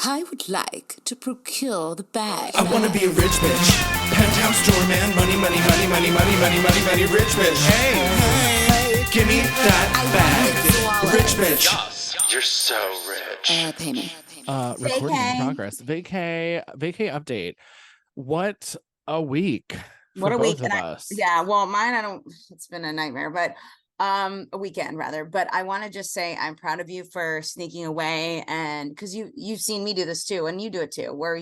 I would like to procure the bag. I wanna be a rich bitch. Penthouse doorman, money, money, money, money, money, money, money, money, rich bitch. Hey, give me that bag. Rich bitch. Yes, you're so rich. Pay me. Recording in progress. Vacay update. What a week for both of us. Well, mine, it's been a nightmare, but a weekend rather. But I want to just say I'm proud of you for sneaking away, and because you've seen me do this too, and you do it too, where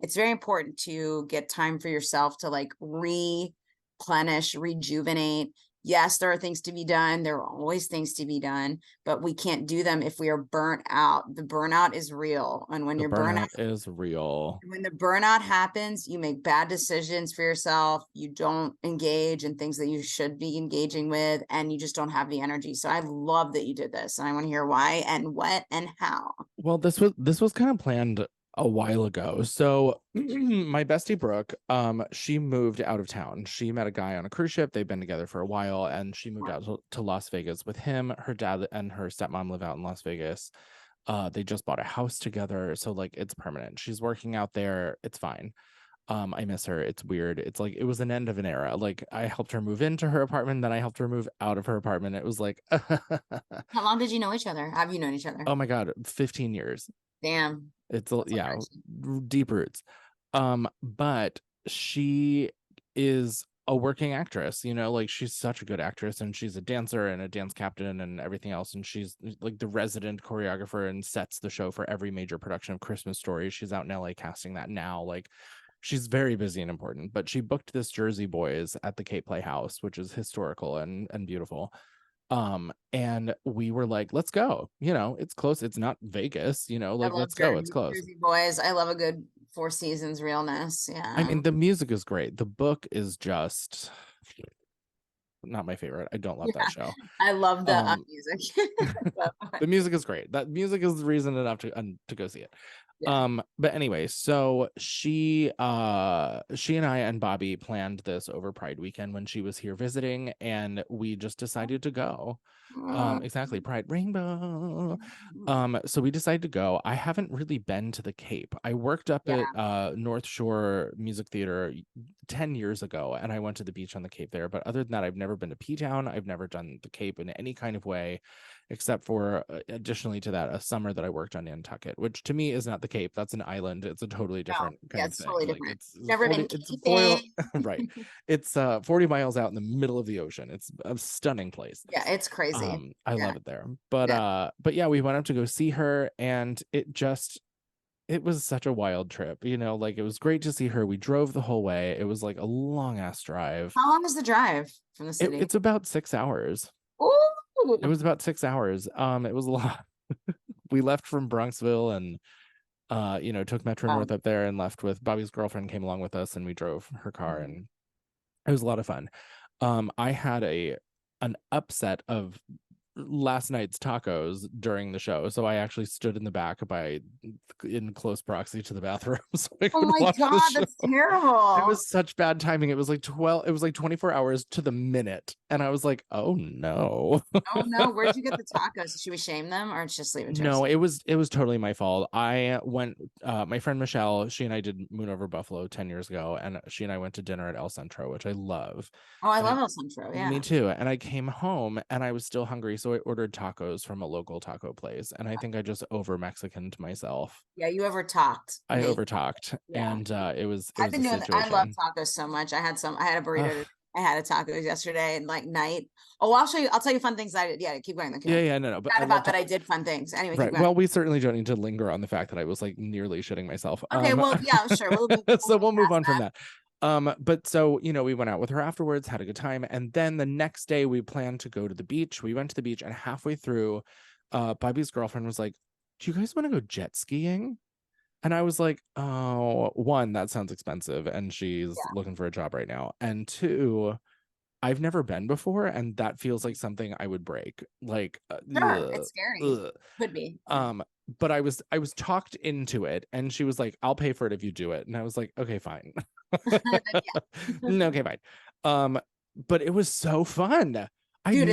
it's very important to get time for yourself to like replenish, rejuvenate. Yes, there are things to be done. There are always things to be done, but we can't do them if we are burnt out. The burnout is real. And when you're burnout is real. When the burnout happens, you make bad decisions for yourself. You don't engage in things that you should be engaging with, and you just don't have the energy. So I love that you did this. And I want to hear why and what and how. Well, this was kind of planned a while ago. So my bestie Brooke, she moved out of town. She met a guy on a cruise ship. They've been together for a while, and she moved out to Las Vegas with him. Her dad and her stepmom live out in Las Vegas. They just bought a house together, so like it's permanent. She's working out there. It's fine. I miss her. It's weird. It's like it was an end of an era. Like I helped her move into her apartment, then I helped her move out of her apartment. It was like How long did you know each other? Have you known each other? Oh my God, 15 years. Damn. It's deep roots. But she is a working actress, like she's such a good actress, and she's a dancer and a dance captain and everything else, and she's like the resident choreographer and sets the show for every major production of Christmas Story. She's out in LA casting that now. Like she's very busy and important, but she booked this Jersey Boys at the Cape Playhouse, which is historical and beautiful. And we were like, let's go, it's close. It's not Vegas, like let's go. It's close. Jersey Boys. I love a good Four Seasons realness. Yeah. I mean, the music is great. The book is just not my favorite. I don't love that show. I love the music. The music is great. That music is reason enough to go see it. Yeah. But anyway, so she and I and Bobby planned this over Pride weekend when she was here visiting, and we just decided to go. Exactly, Pride Rainbow. So we decided to go. I haven't really been to the Cape. I worked up at North Shore Music Theater 10 years ago, and I went to the beach on the Cape there. But other than that, I've never been to P-Town. I've never done the Cape in any kind of way, except for additionally to that, a summer that I worked on Nantucket, which to me is not the Cape. That's an island. It's a totally different kind of thing. Totally different. Like, it's never 40, been it's right. It's 40 miles out in the middle of the ocean. It's a stunning place. Yeah, it's crazy. I love it there. But we went up to go see her, and it was such a wild trip. Like it was great to see her. We drove the whole way. It was like a long ass drive. How long is the drive from the city? It's about 6 hours. Ooh. It was about 6 hours. It was a lot. We left from Bronxville and took Metro North up there and left with Bobby's girlfriend, came along with us, and we drove her car, and it was a lot of fun. I had an upset of last night's tacos during the show, so I actually stood in the back in close proximity to the bathroom. So oh my God, that's terrible. It was such bad timing. It was like 24 hours to the minute, and I was like, oh no. Oh no, where'd you get the tacos? Should we shame them or just leave it to No, it was totally my fault. I went, my friend Michelle, she and I did Moon Over Buffalo 10 years ago, and she and I went to dinner at El Centro, which I love. Oh, I love El Centro. Yeah, me too. And I came home and I was still hungry, so I ordered tacos from a local taco place, and I think I just over Mexicaned myself. Yeah, you over-talked. I over-talked. Yeah. And it was I've been doing I love tacos so much. I had a burrito. I had a tacos yesterday and like night. Oh, I'll tell you fun things I did. Yeah, keep going. No. But I did fun things. Anyway, right. Well, we certainly don't need to linger on the fact that I was like nearly shitting myself. Okay, well, yeah, sure. We'll move on from that. But so, we went out with her afterwards, had a good time. And then the next day we planned to go to the beach. We went to the beach, and halfway through, Bobby's girlfriend was like, do you guys want to go jet skiing? And I was like, oh, one, that sounds expensive, and she's looking for a job right now. And two, I've never been before, and that feels like something I would break. Like, sure, it's scary. Could be. But I was talked into it, and she was like, I'll pay for it if you do it. And I was like, okay, fine. Okay, fine. But it was so fun. Dude,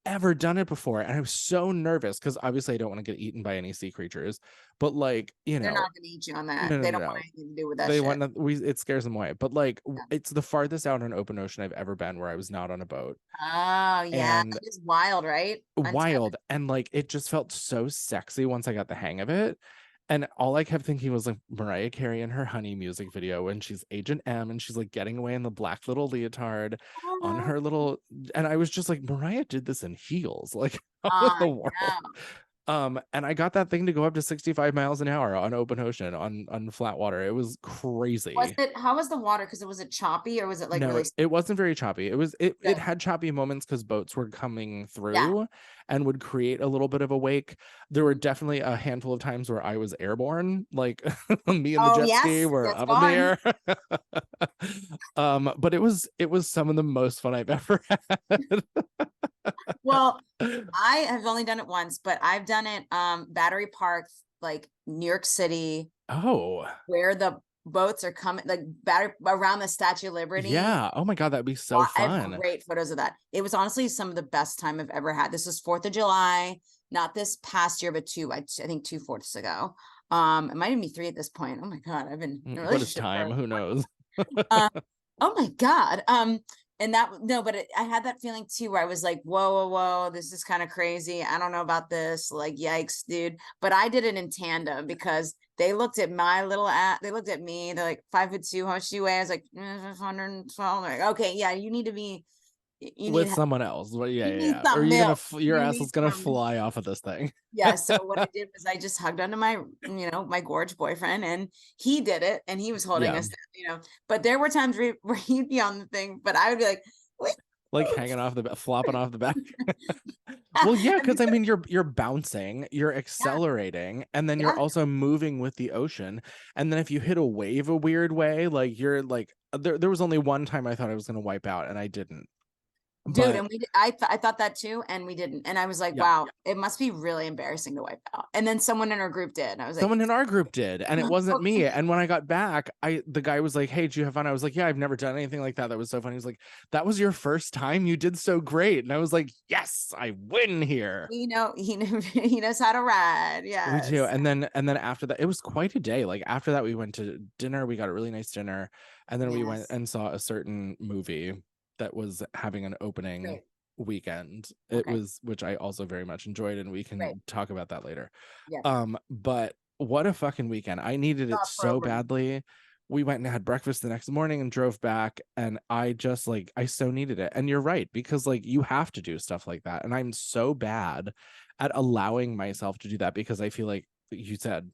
ever done it before, and I was so nervous because obviously I don't want to get eaten by any sea creatures, but like, you They're know, not gonna eat you on that. no, no, They no, don't want no. anything to do with that They shit. want it scares them away. But like, Yeah. it's the farthest out on open ocean I've ever been where I was not on a boat. Oh yeah, And it's wild, right? wild, and like it just felt so sexy once I got the hang of it. And all I kept thinking was like Mariah Carey in her Honey music video when she's Agent M and she's like getting away in the black little leotard on her little, and I was just like, Mariah did this in heels, like how in the world? And I got that thing to go up to 65 miles an hour on open ocean on flat water. It was crazy. How was the water? Because was it choppy or was it like No, really it wasn't very choppy. It good? had choppy moments because boats were coming Yeah. through and would create a little bit of a wake. There were definitely a handful of times where I was airborne, like me and the jet ski were that's up in the air. But it was some of the most fun I've ever had. Well, I have only done it once, but I've done it Battery Park, like New York City, Oh, where the boats are coming, like battery around the Statue of Liberty. yeah. Oh my God, that'd be so I have fun. great photos of that. It was honestly some of the best time I've ever had. This was 4th of July, not this past year, but I think 2 4ths ago. It might even be 3 at this point. Oh my God, I've been in a What is relationship time? Who knows? oh my God. And that, no, but I had that feeling too, where I was like, whoa, this is kind of crazy. I don't know about this. Like, yikes, dude. But I did it in tandem because they looked at my little they looked at me. They're like 5'2", how much do you weigh? I was like, 112. Like, okay, yeah, you need to be, with someone else. Well, you need yeah. Or your ass is gonna fly off of this thing. Yeah. So what I did was I just hugged onto my, my gorge boyfriend, and he did it, and he was holding us, but there were times where he'd be on the thing, but I would be like, wait, like hanging off the flopping off the back. Well, yeah, because I mean you're bouncing, you're accelerating, and then you're also moving with the ocean. And then if you hit a wave a weird way, like you're like there was only one time I thought I was gonna wipe out and I didn't. Dude, and I thought that too, and we didn't. And I was like, wow, it must be really embarrassing to wipe out. And then someone in our group did. And I was like, someone in our group did, and it wasn't me. And when I got back, the guy was like, hey, did you have fun? I was like, yeah, I've never done anything like that. That was so funny. He was like, that was your first time? You did so great. And I was like, yes, I win here. He knows how to ride. Yeah. We do. And then after that, it was quite a day. Like after that, we went to dinner. We got a really nice dinner. And then we went and saw a certain movie that was having an opening weekend. It was, which I also very much enjoyed, and we can talk about that later. But what a fucking weekend. I needed it so badly. We went and had breakfast the next morning and drove back, and I just like, I so needed it. And you're right, because like you have to do stuff like that, and I'm so bad at allowing myself to do that because I feel like you said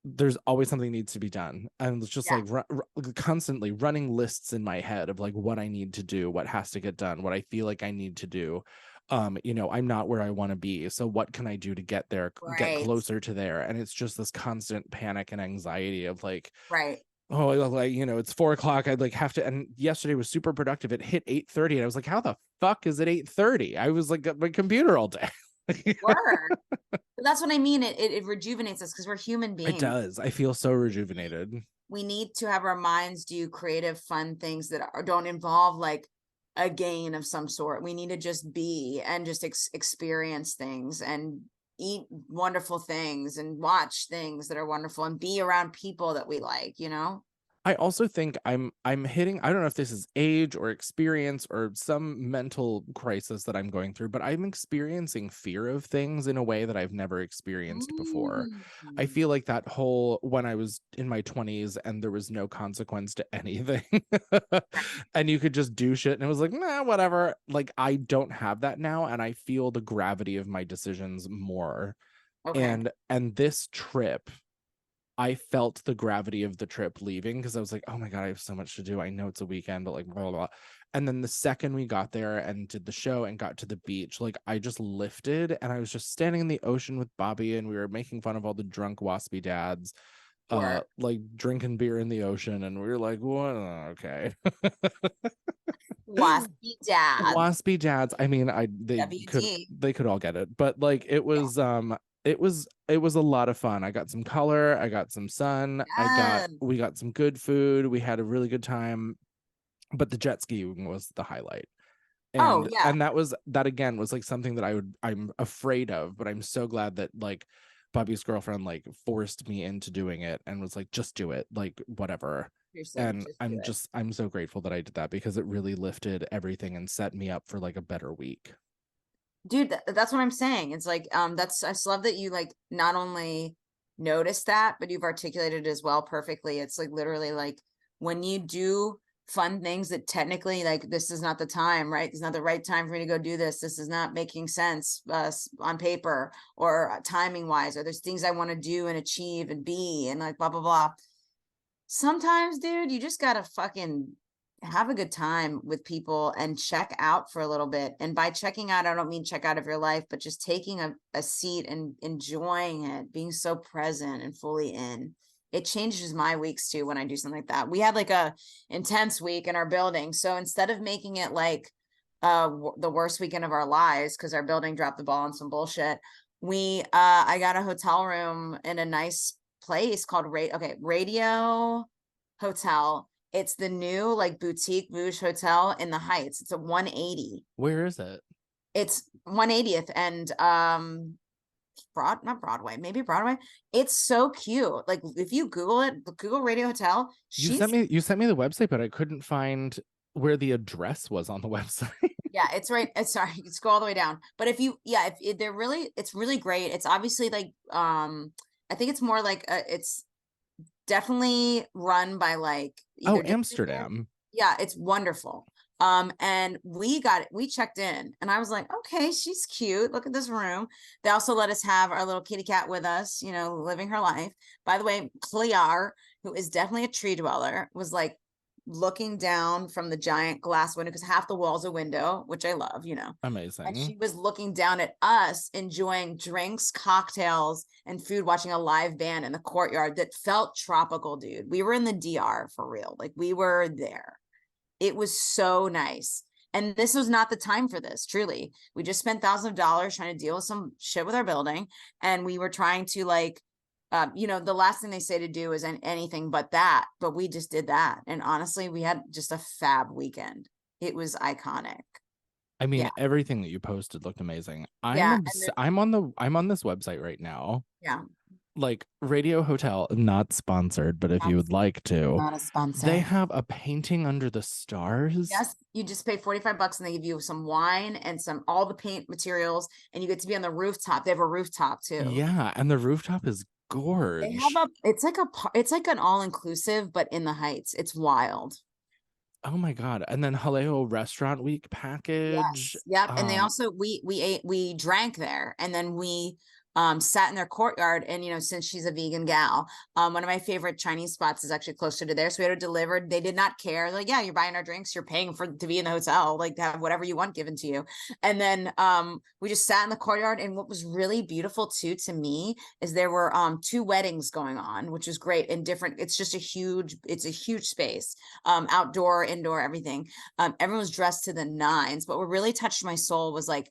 there's always something needs to be done. And it's just like constantly running lists in my head of like what I need to do, what has to get done, what I feel like I need to do. I'm not where I want to be. So what can I do to get there, get closer to there? And it's just this constant panic and anxiety of like, oh, like, it's 4 o'clock. I'd like have to, and yesterday was super productive. It hit 8:30 and I was like, how the fuck is it 8:30? I was like at my computer all day. That's what I mean. It rejuvenates us because we're human beings. It does. I feel so rejuvenated. We need to have our minds do creative, fun things that don't involve like a gain of some sort. We need to just be and just experience things and eat wonderful things and watch things that are wonderful and be around people that we like, I also think I'm hitting, I don't know if this is age or experience or some mental crisis that I'm going through, but I'm experiencing fear of things in a way that I've never experienced before. I feel like that whole, when I was in my 20s and there was no consequence to anything and you could just do shit and it was like, nah, whatever. Like I don't have that now, and I feel the gravity of my decisions more. And this trip, I felt the gravity of the trip leaving because I was like, oh my God, I have so much to do. I know it's a weekend, but like, blah, blah, blah. And then the second we got there and did the show and got to the beach, like I just lifted and I was just standing in the ocean with Bobby and we were making fun of all the drunk waspy dads, like drinking beer in the ocean. And we were like, what? Okay. Waspy dads. I mean, they could all get it, but like it was, it was a lot of fun. I got some color, I got some sun, we got some good food, we had a really good time, but the jet skiing was the highlight. Oh, And yeah. that again was like something that I'm afraid of, but I'm so glad that like Bobby's girlfriend like forced me into doing it and was like, just do it, like whatever. Seriously, And just do it. I'm so grateful that I did that, because it really lifted everything and set me up for like a better week. Dude, that's what I'm saying. It's like, that's, I just love that you like not only noticed that, but you've articulated it as well perfectly. It's like literally like when you do fun things that technically like this is not the time, right? It's not the right time for me to go do this. This is not making sense on paper or timing wise, or there's things I want to do and achieve and be and like blah, blah, blah. Sometimes, dude, you just gotta fucking have a good time with people and check out for a little bit. And by checking out, I don't mean check out of your life, but just taking a seat and enjoying it, being so present and fully in. It changes my weeks too when I do something like that. We had like a intense week in our building. So instead of making it like the worst weekend of our lives, because our building dropped the ball on some bullshit, I got a hotel room in a nice place called Radio Hotel. It's the new like boutique bouge hotel in the Heights. It's a 180. Where is it? It's 180th and not Broadway, maybe Broadway. It's so cute. Like if you Google it, Google Radio Hotel. You sent me the website, but I couldn't find where the address was on the website. Yeah, it's right. Sorry, you can scroll all the way down. But if they're really, it's really great. It's obviously like I think it's more like it's definitely run by like either Amsterdam. Yeah, it's wonderful. And we checked in and I was like, okay, she's cute. Look at this room. They also let us have our little kitty cat with us, you know, living her life. By the way, Clear, who is definitely a tree dweller, was like looking down from the giant glass window because half the wall's a window, which I love, you know. Amazing. And she was looking down at us, enjoying drinks, cocktails, and food, watching a live band in the courtyard that felt tropical, dude. We were in the DR for real. Like we were there. It was so nice. And this was not the time for this, truly. We just spent thousands of dollars trying to deal with some shit with our building. And we were trying to like, you know, the last thing they say to do is anything but that. But we just did that. And honestly, we had just a fab weekend. It was iconic. I mean, Yeah. Everything that you posted looked amazing. Yeah, I'm on this website right now. Yeah. Like Radio Hotel, not sponsored, but if you would like to, Not a sponsor. they have a painting under the stars. Yes, you just pay $45 and they give you some wine and all the paint materials, and you get to be on the rooftop. They have a rooftop too. Yeah, and the rooftop is gorgeous. They have it's like an all-inclusive, but in the Heights. It's wild. Oh my God. And then Haleo Restaurant Week package. Yes. Yep. And they also we drank there, and then we sat in their courtyard. And you know, since she's a vegan gal, one of my favorite Chinese spots is actually closer to there, so we had it delivered. They did not care. Like, yeah, you're buying our drinks, you're paying to be in the hotel, like to have whatever you want given to you. And then we just sat in the courtyard. And what was really beautiful too to me is there were 2 weddings going on, which was great and different. It's a huge space, outdoor, indoor, everything. Everyone was dressed to the nines, but what really touched my soul was like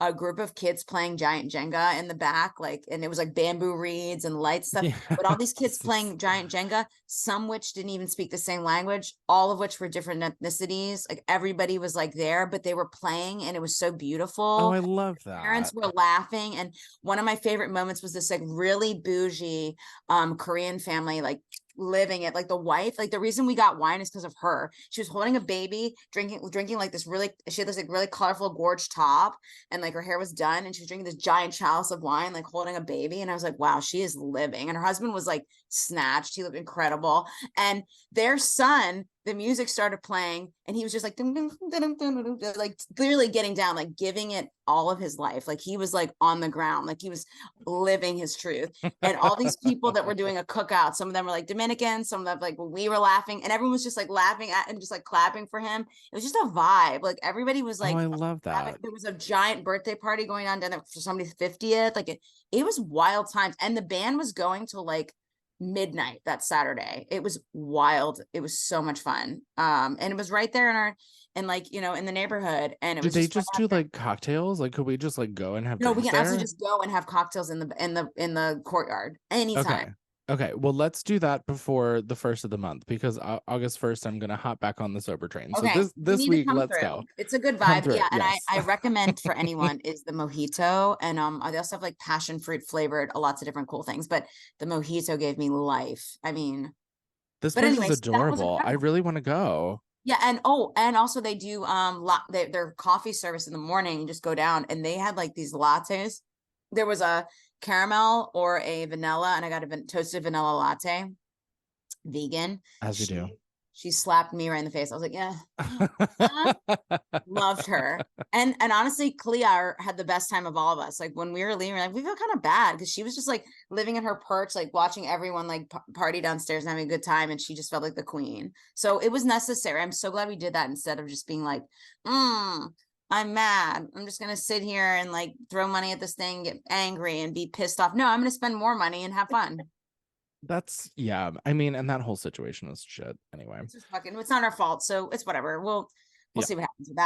a group of kids playing giant Jenga in the back, like, and it was like bamboo reeds and light stuff. Yeah. But all these kids playing giant Jenga, some which didn't even speak the same language, all of which were different ethnicities. Like everybody was like there, but they were playing, and it was so beautiful. Oh, I love that. Parents were laughing, and one of my favorite moments was this like really bougie Korean family, like living it, like the wife, like the reason we got wine is because of her. She was holding a baby, drinking like this really, she had this like really colorful gorge top, and like her hair was done, and she was drinking this giant chalice of wine, like holding a baby. And I was like, wow, she is living. And her husband was like snatched. He looked incredible. And their son, the music started playing, and he was just like, dun, dun, dun, dun, dun, dun, like clearly getting down, like giving it all of his life. Like he was like on the ground, like he was living his truth. And all these people that were doing a cookout, some of them were like Dominican, some of them like we were laughing, and everyone was just like laughing at and just like clapping for him. It was just a vibe. Like everybody was like, oh, I love that. There was a giant birthday party going on down there for somebody's 50th. Like it was wild times. And the band was going till like midnight that Saturday. It was wild. It was so much fun. And it was right there in like, you know, in the neighborhood. And it was Did they just do like cocktails? Like, could we just like go and have no, we can there? absolutely just go and have cocktails in the courtyard anytime. Okay, well, let's do that before the first of the month because August 1st, I'm gonna hop back on the sober train. So Okay, you this need to week, come let's through. go. It's a good Come vibe. through, Yeah, and yes. I recommend for anyone is the mojito, and they also have like passion fruit flavored, lots of different cool things. But the mojito gave me life. I mean, This but place is anyways, that was adorable. I incredible. really want to go. Yeah, and also they do their coffee service in the morning. You just go down, and they had like these lattes. There was a caramel or a vanilla, and I got a toasted vanilla latte, vegan. As you do. She slapped me right in the face. I was like, yeah. Loved her. And honestly, Clea had the best time of all of us. Like when we were leaving, like we felt kind of bad because she was just like living in her perch, like watching everyone like party downstairs and having a good time, and she just felt like the queen. So it was necessary. I'm so glad we did that instead of just being like, I'm mad. I'm just gonna sit here and like throw money at this thing, get angry and be pissed off. No, I'm gonna spend more money and have fun. That's yeah. I mean, and that whole situation is shit anyway. It's just fucking, it's not our fault, so it's whatever. We'll Yeah. see what happens with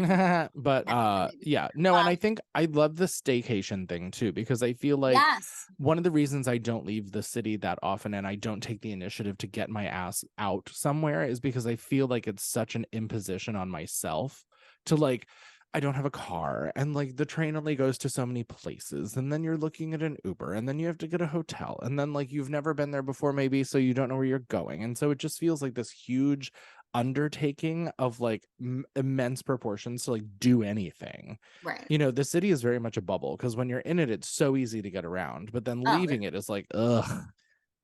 that. But yeah, no, and I think I love the staycation thing too, because I feel like Yes. one of the reasons I don't leave the city that often and I don't take the initiative to get my ass out somewhere is because I feel like it's such an imposition on myself to like, I don't have a car and like the train only goes to so many places and then you're looking at an Uber and then you have to get a hotel and then like you've never been there before maybe, so you don't know where you're going, and so it just feels like this huge undertaking of like immense proportions to like do anything. Right. You know, the city is very much a bubble because when you're in it, it's so easy to get around, but then Oh, leaving it is like, ugh.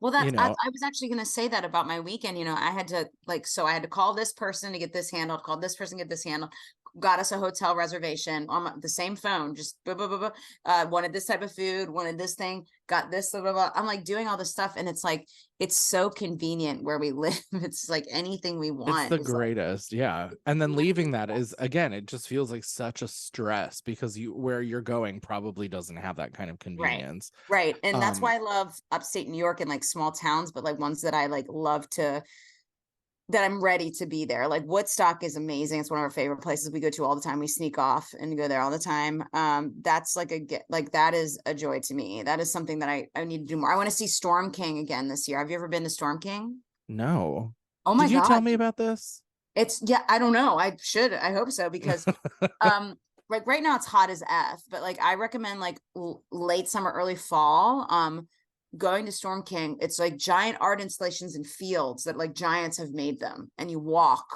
well, that's You know, I was actually going to say that about my weekend. I had to like, so I had to call this person to get this handled, call this person to get this handled, got us a hotel reservation on the same phone, just blah, blah, blah, blah. Wanted this type of food, wanted this thing, got this, blah, blah, blah. I'm like doing all this stuff, and it's like, it's so convenient where we live. It's like anything we want. it's the is greatest, yeah. And then leaving that is again, it just feels like such a stress because where you're going probably doesn't have that kind of convenience. right. And that's why I love upstate New York and like small towns, but like ones that I like love to, that I'm ready to be there. Like Woodstock is amazing. It's one of our favorite places we go to all the time. We sneak off and go there all the time. That's like that is a joy to me. That is something that I need to do more. I want to see Storm King again this year. Have you ever been to Storm King? No. Oh my Did you God. tell me about this? It's I don't know. I hope so, because like right now it's hot as F, but like I recommend like late summer, early fall. Going to Storm King, it's like giant art installations in fields that like giants have made them, and you walk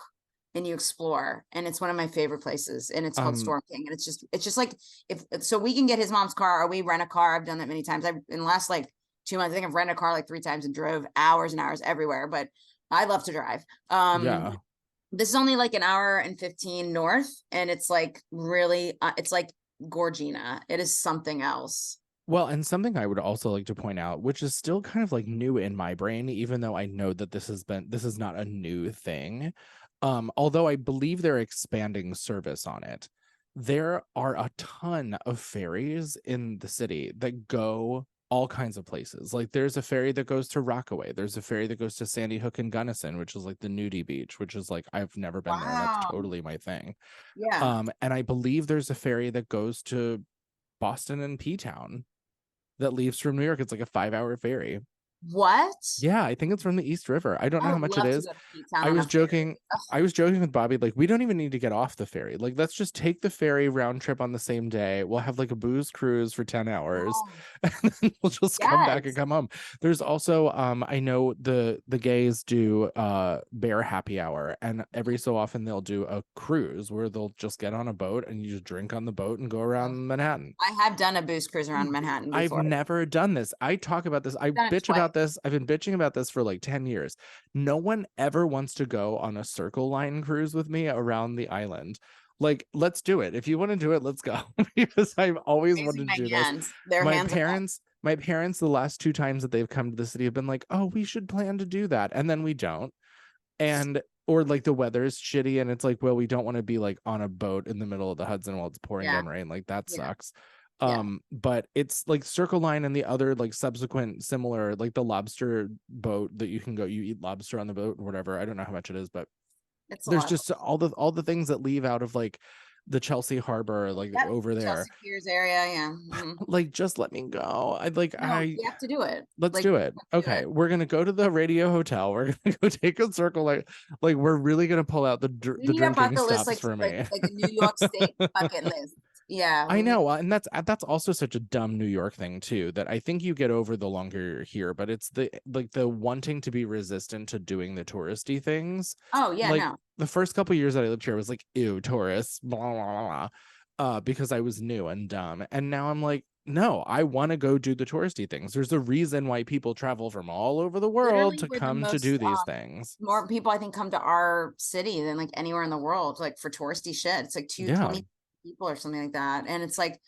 and you explore, and it's one of my favorite places, and it's called Storm King, and it's just like, if so we can get his mom's car or we rent a car. I've done that many times. In the last like 2 months, I think I've rented a car like 3 times and drove hours and hours everywhere, but I love to drive. Yeah. This is only like an hour and 15 north, and it's like really it's like Gorgina. It is something else. Well, and something I would also like to point out, which is still kind of like new in my brain, even though I know that this is not a new thing. Although I believe they're expanding service on it. There are a ton of ferries in the city that go all kinds of places. Like there's a ferry that goes to Rockaway. There's a ferry that goes to Sandy Hook and Gunnison, which is like the nudie beach, which is like, I've never been there. That's totally my thing. Yeah. And I believe there's a ferry that goes to Boston and P-Town that leaves from New York. It's like a 5-hour ferry. What? Yeah, I think it's from the East River. I don't know how much it is. I was joking with Bobby, like, we don't even need to get off the ferry. Like, let's just take the ferry round trip on the same day. We'll have like a booze cruise for 10 hours and then we'll just come back and come home. There's also I know the gays do bear happy hour, and every so often they'll do a cruise where they'll just get on a boat and you just drink on the boat and go around Manhattan. I have done a booze cruise around Manhattan before. I've never done this. I talk about this. I bitch about this. I've been bitching about this for like 10 years. No one ever wants to go on a Circle Line cruise with me around the island. Like, let's do it. If you want to do it, let's go. Because I've always wanted to do this. My parents, the last 2 times that they've come to the city have been like, oh, we should plan to do that. And then we don't. And or like the weather is shitty and it's like, well, we don't want to be like on a boat in the middle of the Hudson while it's pouring down rain. Like that sucks. But it's like Circle Line and the other like subsequent similar, like the lobster boat that you can go, you eat lobster on the boat or whatever. I don't know how much it is, but there's just all the things that leave out of like the Chelsea Harbor, like Yep, over there. Chelsea Piers area, yeah. Like, just let me go. No, you have to do it. Let's Like, do you it. have to do Okay, it. we're gonna go to the Radio Hotel. We're gonna go take a circle. Like we're really gonna pull out We the need a drinking bucket list, stops for me. like a New York State bucket list. Yeah, I we need. know, and that's also such a dumb New York thing too, that I think you get over the longer you're here, but it's the wanting to be resistant to doing the touristy things. Oh yeah, Like no. the first couple years that I lived here, I was like, ew, tourists, blah, blah, blah, blah, because I was new and dumb. And now I'm like, no, I want to go do the touristy things. There's a reason why people travel from all over the world Literally, to we're the come to most do these things. more people I think come to our city than like anywhere in the world, like for touristy shit. It's like Yeah. 220 people or something like that, and it's like,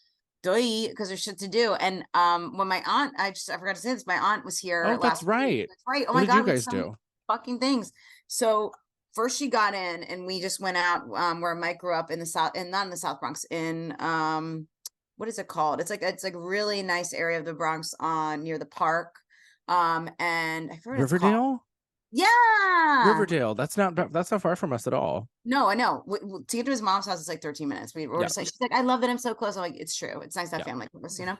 because there's shit to do. And when my aunt, I forgot to say this, my aunt was here Oh, that's last week. right. That's right. Oh What my did god, you we had guys so many do? fucking things. So first she got in, and we just went out where Mike grew up in the South, and not in the South Bronx, in what is it called? It's like really nice area of the Bronx on near the park. And I forget what it's called. Riverdale? Yeah. Riverdale. That's not far from us at all. No, I know. To get to his mom's house, it's like 13 minutes. We were Yeah. just like, she's like, I love that I'm so close. I'm like, it's true. It's nice to have Yeah. family close, you know?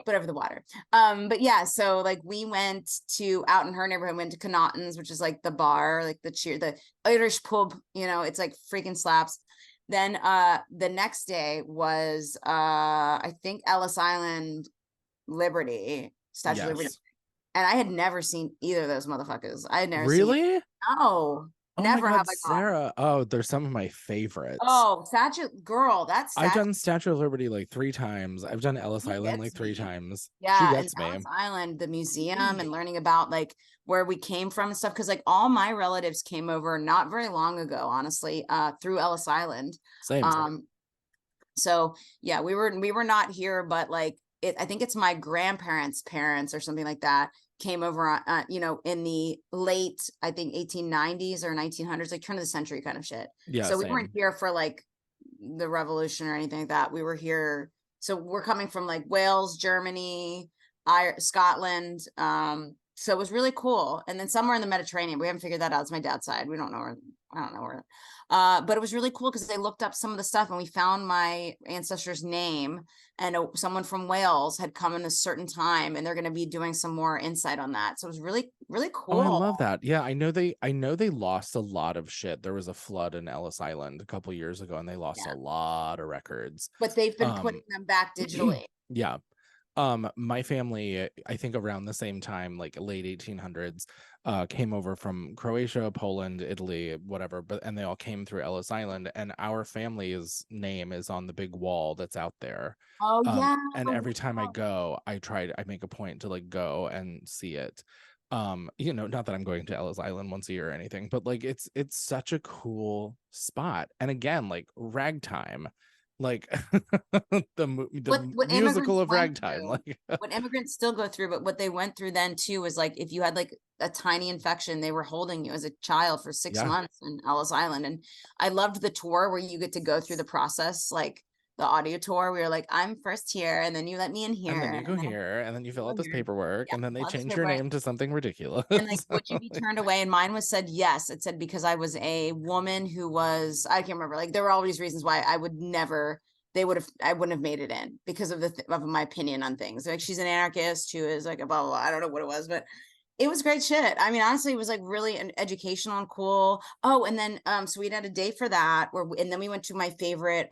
But over the water. But yeah, so like we went to out in her neighborhood, went to Connaughton's, which is like the bar, like the Irish pub, you know, it's like freaking slaps. Then the next day was I think Ellis Island, Liberty, Statue of Liberty. Yes. And I had never seen either of those motherfuckers. I had never seen. Really? No, Oh never my God, have I gone. Sarah. Oh, they're some of my favorites. Oh, Statue girl, that's I've done Statue of Liberty like 3 times. I've done Ellis She Island like gets 3 me. times. Yeah, She and gets me. Ellis Island, the museum, and learning about like where we came from and stuff. Because like all my relatives came over not very long ago, honestly, through Ellis Island. Same. So yeah, we were not here, but like I think it's my grandparents' parents or something like that came over, you know, in the late, I think 1890s or 1900s, like turn of the century kind of shit. Yeah. So we same. weren't here for like the revolution or anything like that. We were here. So we're coming from like Wales, Germany, Scotland. So it was really cool. And then somewhere in the Mediterranean, we haven't figured that out. It's my dad's side. I don't know where. But it was really cool because they looked up some of the stuff and we found my ancestor's name, and someone from Wales had come in a certain time, and they're going to be doing some more insight on that. So it was really, really cool. Oh, I love that. Yeah, I know they lost a lot of shit. There was a flood in Ellis Island a couple years ago, and they lost a lot of records. But they've been putting them back digitally. Yeah. My family, I think around the same time, like late 1800s, came over from Croatia, Poland, Italy, whatever, and they all came through Ellis Island, and our family's name is on the big wall that's out there. Oh yeah. And every time I go, I make a point to like go and see it. You know, not that I'm going to Ellis Island once a year or anything, but like it's such a cool spot. And again, like ragtime, like the musical of ragtime, like what immigrants still go through, but what they went through then too was like if you had like a tiny infection, they were holding you as a child for 6 months in Ellis Island. And I loved the tour where you get to go through the process, like the audio tour. We were like, I'm first here, and then you let me in here, and then you go here, and then you fill out this paperwork, and then they change your name to something ridiculous. And like, would you be turned away? And mine was said yes. It said because I was a woman who was, I can't remember. Like there were all these reasons why I would never. I wouldn't have made it in because of of my opinion on things. Like she's an anarchist who is like a blah, blah, blah. I don't know what it was, but it was great shit. I mean, honestly, it was like really educational and cool. Oh, and then so we had a day for that and then we went to my favorite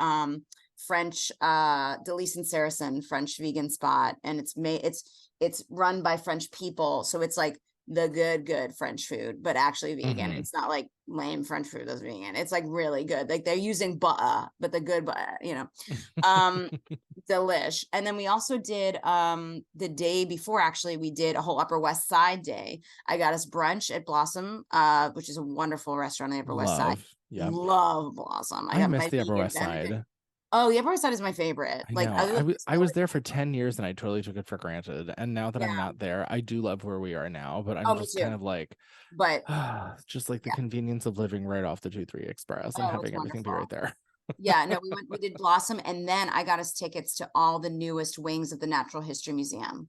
French Delise and Saracen French vegan spot, and it's run by French people, so it's like the good French food, but actually vegan. It's not like lame French food that's vegan. It's like really good. Like they're using butter, but the good butter, you know. Delish. And then we also did the day before, actually, we did a whole Upper West Side day. I got us brunch at Blossom, which is a wonderful restaurant on the Upper West Side. Yeah. Love Blossom. I miss the Upper West Side. Oh, the Upper West Side is my favorite. Like I was there for 10 years and I totally took it for granted. And now that I'm not there, I do love where we are now, but I'm just kind of like, but just like the convenience of living right off the 2-3 Express and having everything be right there. Yeah, no, we did Blossom, and then I got us tickets to all the newest wings of the Natural History Museum.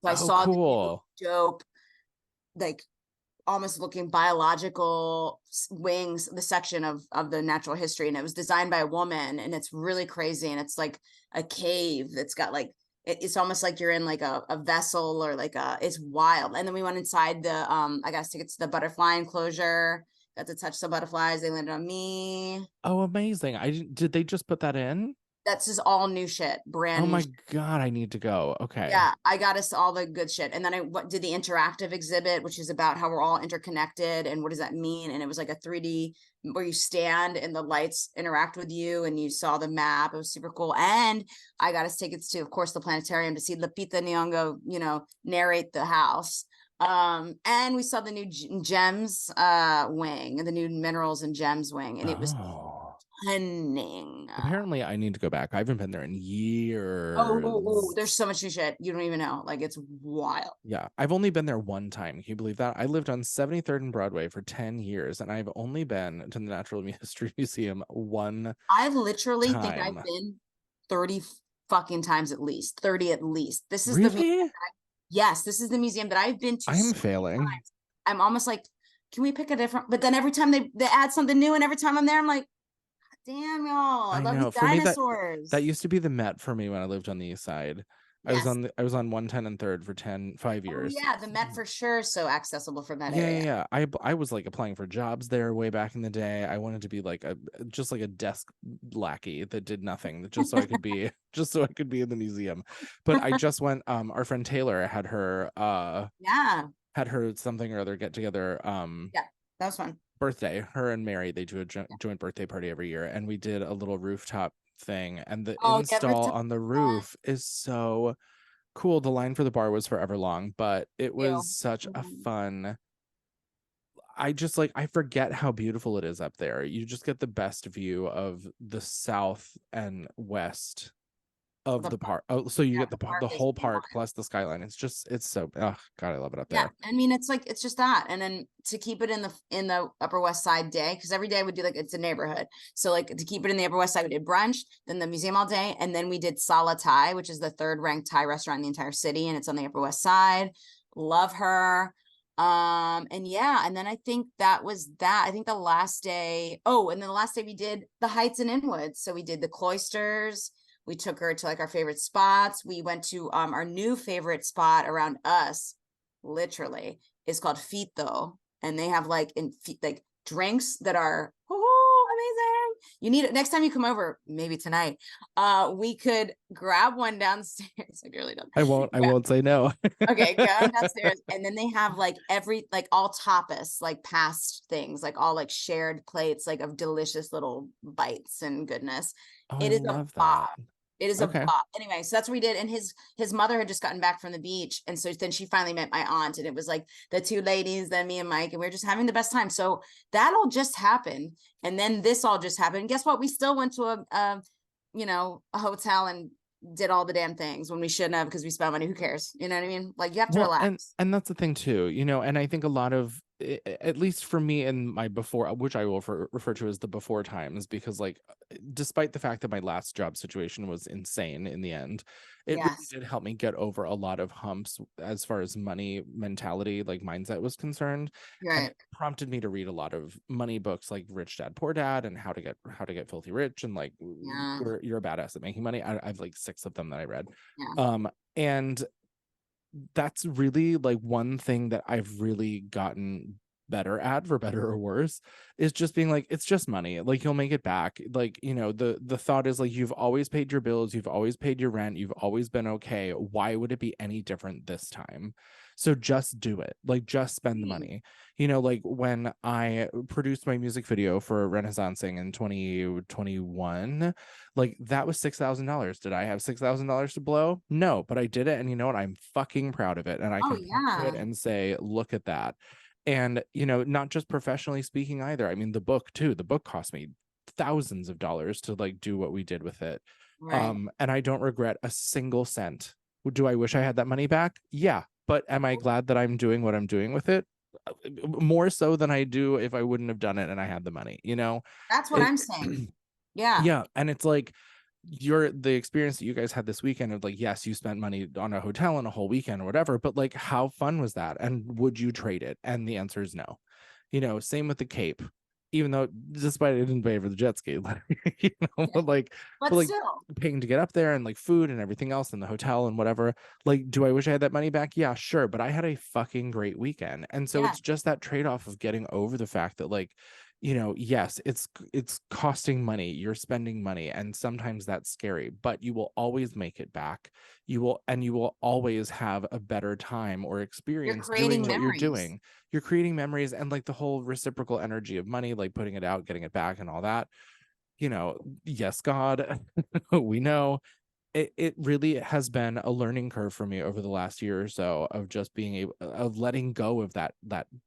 So I saw the dope, like almost looking biological wings, the section of the natural history, and it was designed by a woman, and it's really crazy, and it's like a cave that's got like it's almost like you're in like a vessel or like it's wild. And then we went inside the I got tickets to the butterfly enclosure, got to touch the butterflies, they landed on me. Oh, amazing. Did they just put that in? That's just all new shit, brand Oh new my shit. God, I need to go. Okay. Yeah, I got us all the good shit. And then I did the interactive exhibit, which is about how we're all interconnected and what does that mean. And it was like a 3D where you stand and the lights interact with you and you saw the map. It was super cool. And I got us tickets to, of course, the planetarium to see Lupita Nyong'o, narrate the house. And we saw the new gems wing, the new minerals and gems wing, and it was stunning. Apparently, I need to go back. I haven't been there in years. There's so much new shit. You don't even know. Like, it's wild. Yeah, I've only been there one time. Can you believe that? I lived on 73rd and Broadway for 10 years, and I've only been to the Natural History Museum one I literally think time. I've been 30 fucking times at least. 30 at least. This is Really? Yes, this is the museum that I've been to. I'm failing. I'm almost like, can we pick a different? But then every time they add something new, and every time I'm there, I'm like, damn, y'all, I love these dinosaurs. That used to be the Met for me when I lived on the East Side. Yes. I was on 110 and 3rd for 5 years. Oh, yeah, the Met for sure, so accessible from that area. Yeah. I was like applying for jobs there way back in the day. I wanted to be like just like a desk lackey that did nothing, just so I could be in the museum. But I just went. Our friend Taylor had her had her something or other get together. Yeah, that was fun. Birthday. Her and Mary, they do a joint birthday party every year, and we did a little rooftop thing, and the install on the roof is so cool. The line for the bar was forever long, but it was such a fun. I forget how beautiful it is up there. You just get the best view of the south and west of the park. Oh, so you get the whole park plus the skyline. It's so God, I love it up there. Yeah, I mean, it's just that. And then to keep it in the Upper West Side day, because every day we do, like, it's a neighborhood, so like to keep it in the Upper West Side, we did brunch, then the museum all day, and then we did Sala Thai, which is the 3rd ranked Thai restaurant in the entire city, and it's on the Upper West Side. Love her. And yeah, and then I think that was that. I think the last day, and then the last day we did the Heights and Inwoods, so we did the cloisters. We took her to like our favorite spots. We went to our new favorite spot around us, literally, is called Fito. And they have like drinks that are amazing. You need it next time you come over, maybe tonight. We could grab one downstairs. Like, really don't. I won't say no. Okay, go downstairs. And then they have like all tapas, like past things, like all like shared plates, like of delicious little bites and goodness. It is a bop. It is a bop. Anyway, so that's what we did. And his mother had just gotten back from the beach. And so then she finally met my aunt, and it was like the 2 ladies, then me and Mike, and we were just having the best time. So that all just happened. And then this all just happened. And guess what? We still went to a hotel and did all the damn things when we shouldn't have, because we spent money. Who cares? You know what I mean? Like, you have to relax. And that's the thing too, and I think a lot of, at least for me in my before, which I will refer to as the before times, because like, despite the fact that my last job situation was insane in the end, it really did help me get over a lot of humps as far as money mentality, like mindset was concerned. Right. And it prompted me to read a lot of money books, like Rich Dad Poor Dad and How to Get Filthy Rich, and like you're a badass at making money. I've like 6 of them that I read. And that's really like one thing that I've really gotten better at, for better or worse, is just being like, it's just money, like you'll make it back. Like, the thought is like, you've always paid your bills, you've always paid your rent, you've always been okay. Why would it be any different this time? So just do it. Like, just spend the money. Like when I produced my music video for Renaissancing in 2021, like that was $6,000. Did I have $6,000 to blow? No, but I did it. And you know what? I'm fucking proud of it. And I can point to it and say, look at that. And, not just professionally speaking either. I mean, the book cost me thousands of dollars to like do what we did with it. Right. And I don't regret a single cent. Do I wish I had that money back? Yeah. But am I glad that I'm doing what I'm doing with it? More so than I do if I wouldn't have done it and I had the money, That's what I'm saying. Yeah. And it's like, the experience that you guys had this weekend of like, yes, you spent money on a hotel and a whole weekend or whatever, but like, how fun was that? And would you trade it? And the answer is no. Same with the Cape, even though despite I didn't pay for the jet ski, but But like still, paying to get up there and like food and everything else in the hotel and whatever, like, do I wish I had that money back? Yeah, sure. But I had a fucking great weekend. And so yeah, it's just that trade-off of getting over the fact that like, yes, it's costing money, you're spending money, and sometimes that's scary, but you will always make it back. You will always have a better time or you're experience creating doing what you're memories. doing. You're creating memories, and like the whole reciprocal energy of money, like putting it out, getting it back, and all that. Yes, God, we know it really has been a learning curve for me over the last year or so of just being able of letting go of that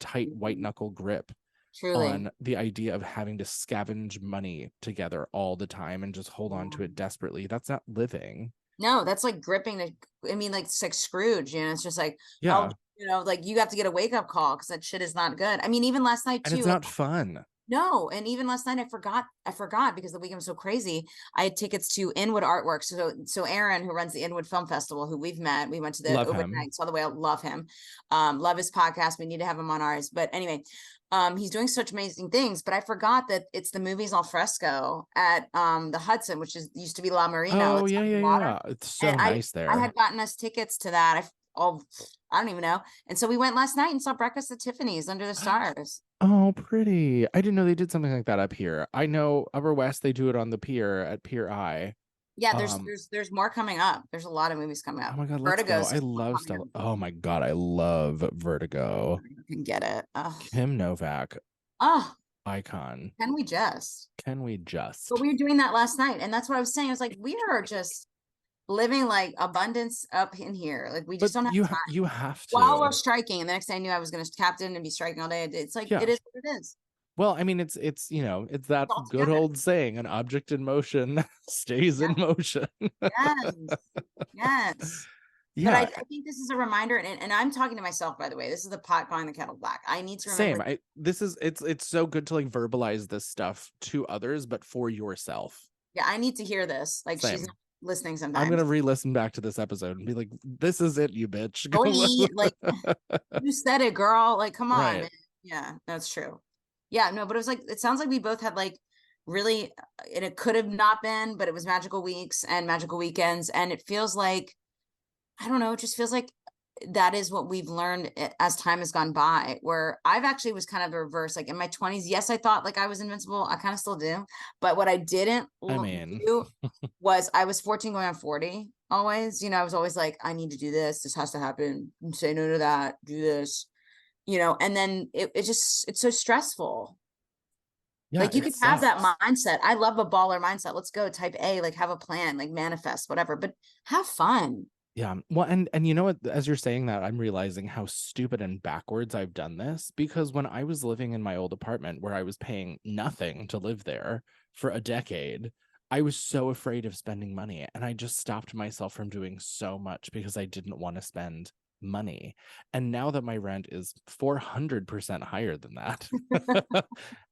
tight white knuckle grip Truly. on the idea of having to scavenge money together all the time and just hold on to Yeah. it desperately. That's not living. No, that's like gripping I mean, like it's like Scrooge, it's just like, Yeah. like you have to get a wake up call because that shit is not good. I mean, even last night And it's too. not fun. No, and even last night I forgot because the weekend was so crazy. I had tickets to Inwood Artworks. So Aaron, who runs the Inwood Film Festival, who we've met, we went to the Love overnight, him. saw the whale, love him. Love his podcast. We need to have him on ours. But anyway, he's doing such amazing things. But I forgot that it's the movies al fresco at the Hudson, which used to be La Marina. Oh, It's yeah, on the yeah, water. yeah. It's so And nice I there. had gotten us tickets to that. I don't even know. And so we went last night and saw Breakfast at Tiffany's under the stars. Oh, pretty. I didn't know they did something like that up here. I know Upper West, they do it on the pier at Pier I. Yeah, Um, there's more coming up. There's a lot of movies coming oh up. my God, let's go. Vertigo's I love coming stuff. up. Oh my God, I love Vertigo. You can get it. Kim Novak, Oh, icon. can we just? Can we But just? we were doing that last night, and that's what I was saying. I was like, we are just living like abundance up in here. Like we But just don't have time. you have While we're to. striking, and the next thing I knew, I was going to captain and be striking all day. It's like Yeah. it is what it is. Well, I mean, it's it's that It's all good together. old saying, an object in motion stays Yeah. in motion. Yes. Yes. But Yeah, I think this is a reminder, and I'm talking to myself, by the way. This is the pot calling the kettle black. I need to same. remember. It's so good to like verbalize this stuff to others, but for yourself. Yeah, I need to hear this. Like she's Same. not listening I'm sometimes. gonna re-listen back to this episode and be like, this is it, you bitch. Boy, like you said it, girl. Like, come on, Right. man. Yeah, that's true. Yeah, no, but it was like it sounds like we both had like really, and it could have not been, but it was magical weeks and magical weekends, and it feels like I don't know, it just feels like that is what we've learned as time has gone by, where I've actually was kind of the reverse. Like in my 20s, yes, I thought like I was invincible. I kind of still do. But what I didn't I mean, do was I was 14 going on 40 always. I was always like, I need to do this. This has to happen. Say no to that. Do this. And then it's so stressful. yeah, Like you it could have that sucks. mindset. I love a baller mindset. Let's go type A, like have a plan, like manifest, whatever, but have fun. Yeah. Well, and you know what, as you're saying that, I'm realizing how stupid and backwards I've done this, because when I was living in my old apartment where I was paying nothing to live there for a decade, I was so afraid of spending money, and I just stopped myself from doing so much because I didn't want to spend money. And now that my rent is 400% higher than that,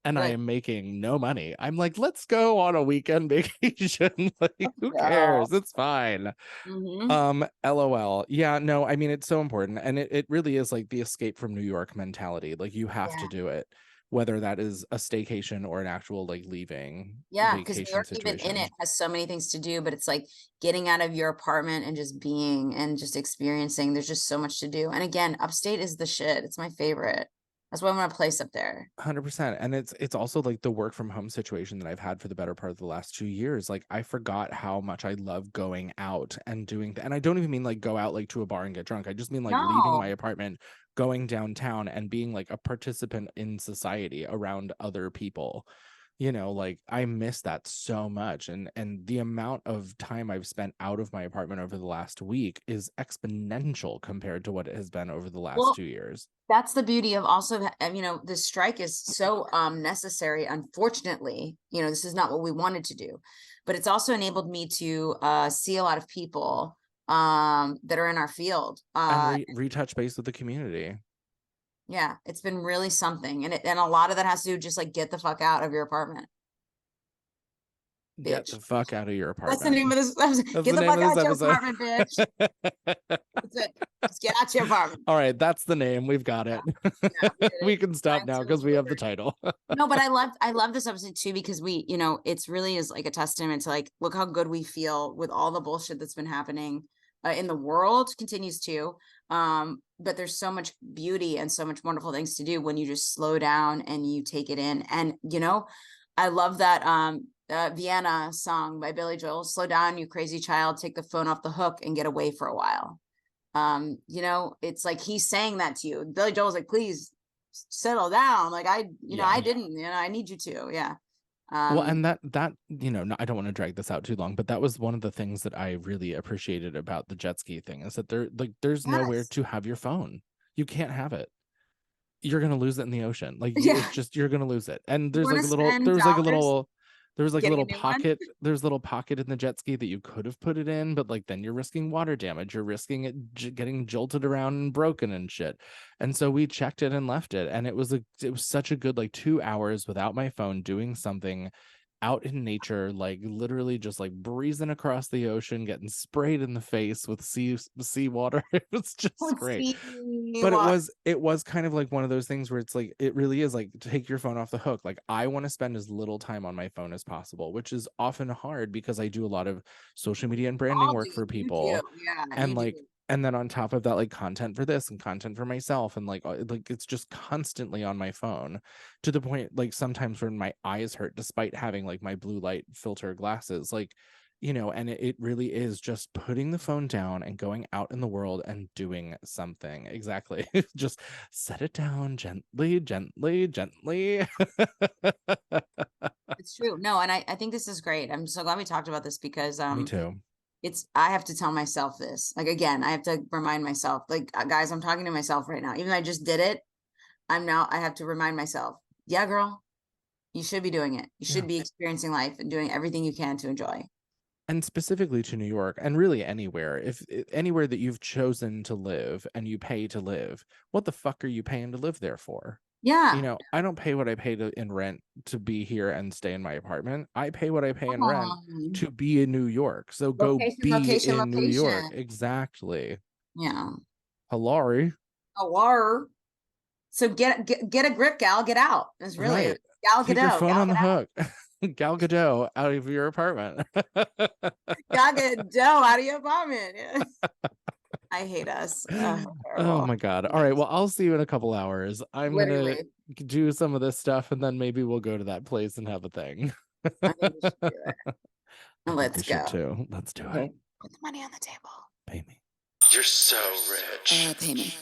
and I Right. am making no money, I'm like, let's go on a weekend vacation. Like, who Yeah. cares? It's fine. Mhm. LOL. Yeah, no, I mean, it's so important. And it really is like the escape from New York mentality. Like, you have to Yeah. do it, whether that is a staycation or an actual like leaving Yeah, because New vacation York, even in situation. it, has so many things to do, but it's like getting out of your apartment and just being and just experiencing. There's just so much to do. And again, upstate is the shit. It's my favorite. That's why I want a place up there. 100%. And it's also like the work from home situation that I've had for the better part of the last 2 years. Like, I forgot how much I love going out and doing and I don't even mean like go out like to a bar and get drunk. I just mean like leaving my No. apartment, going downtown, and being like a participant in society around other people. Like, I miss that so much, and the amount of time I've spent out of my apartment over the last week is exponential compared to what it has been over the last Well, 2 years. that's the beauty of also, the strike is so necessary. Unfortunately, this is not what we wanted to do, but it's also enabled me to see a lot of people that are in our field. And retouch base with the community. Yeah, it's been really something. And a lot of that has to do just like get the fuck out of your apartment. Get bitch. the fuck out of your That's apartment. the name of this episode. That's Get the the name fuck of out this your episode. apartment, bitch. That's it. Just get out your apartment. All right, that's the name. We've got it. Yeah, we did We it. can stop Fine, now so because we have the delivered. title. No, but I love this episode too, because we, you know, it's really is like a testament to like, look how good we feel with all the bullshit that's been happening in the world, continues to. But there's so much beauty and so much wonderful things to do when you just slow down and you take it in. And, you know, I love that Vienna song by Billy Joel, slow down, you crazy child, take the phone off the hook and get away for a while. You know, it's like he's saying that to you. Billy Joel's like, please settle down. Like you know, I didn't, you know, I need you to. Yeah. Well, and that you know, I don't want to drag this out too long, but that was one of the things that I really appreciated about the jet ski thing, is that there's nowhere Yes. to have your phone. You can't have it. You're gonna lose it in the ocean. Like Yeah. it's just, you're gonna lose it. And You there's wanna like a little spend there was like a dollars little there was like a getting a little new one? pocket there's a little pocket in the jet ski that you could have put it in, but like then you're risking water damage, you're risking it getting jolted around and broken and shit. And so we checked it and left it, and it was such a good like 2 hours without my phone, doing something out in nature, like literally just like breezing across the ocean, getting sprayed in the face with seawater. It was just great. But it was kind of like one of those things where it's like, it really is like, take your phone off the hook. Like I want to spend as little time on my phone as possible, which is often hard because I do a lot of social media and branding work for people. Yeah, And like, and then on top of that, like content for this and content for myself, and like it's just constantly on my phone, to the point like sometimes when my eyes hurt despite having like my blue light filter glasses, like, you know. And it really is just putting the phone down and going out in the world and doing something. Exactly. Just set it down gently. it's true. No, and I think this is great. I'm so glad we talked about this, because Me too. I have to tell myself this. Like, again, I have to remind myself, like, guys, I'm talking to myself right now. Even though I just did it, I have to remind myself, yeah, girl, you should be doing it. You should be experiencing life and doing everything you can to enjoy. And specifically to New York, and really anywhere, if anywhere that you've chosen to live and you pay to live, what the fuck are you paying to live there for? Yeah. You know, I don't pay what I pay in rent to be here and stay in my apartment. I pay what I pay in rent to be in New York. So go be in New York. Exactly. Yeah. Hilari. Hello. So get a grip, gal. Get out. It's really Right. Gal Take Gadot. your phone Gal on the Gadot. hook. Gal Gadot out of your apartment. Gal Gadot out of your apartment. Yeah. I hate us. Oh my God. All right. Well, I'll see you in a couple hours. I'm going to do some of this stuff, and then maybe we'll go to that place and have a thing. I think we should do it. Let's go. Too. Let's do it. Put the money on the table. Pay me. You're so rich. Pay me.